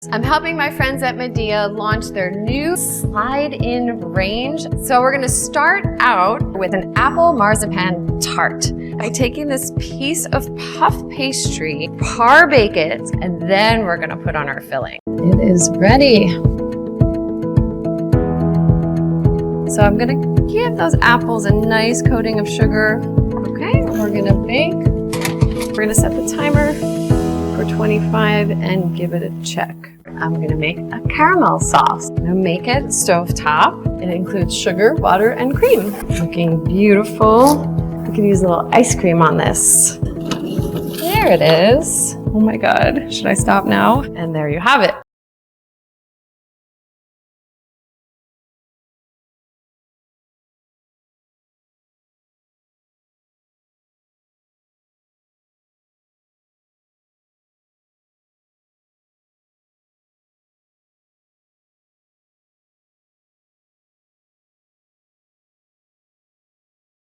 I'm helping my friends at Midea launch their new slide-in range. So we're gonna start out with an apple marzipan tart by taking this piece of puff pastry, par bake it, and then we're gonna put on our filling. It is ready. So I'm gonna give those apples a nice coating of sugar. Okay, we're gonna bake. We're gonna set the timer for 25 and give it a check. I'm gonna make a caramel sauce. I'm gonna make it stovetop. It includes sugar, water, and cream. Looking beautiful. We could use a little ice cream on this. There it is. Oh my God, should I stop now? And there you have it.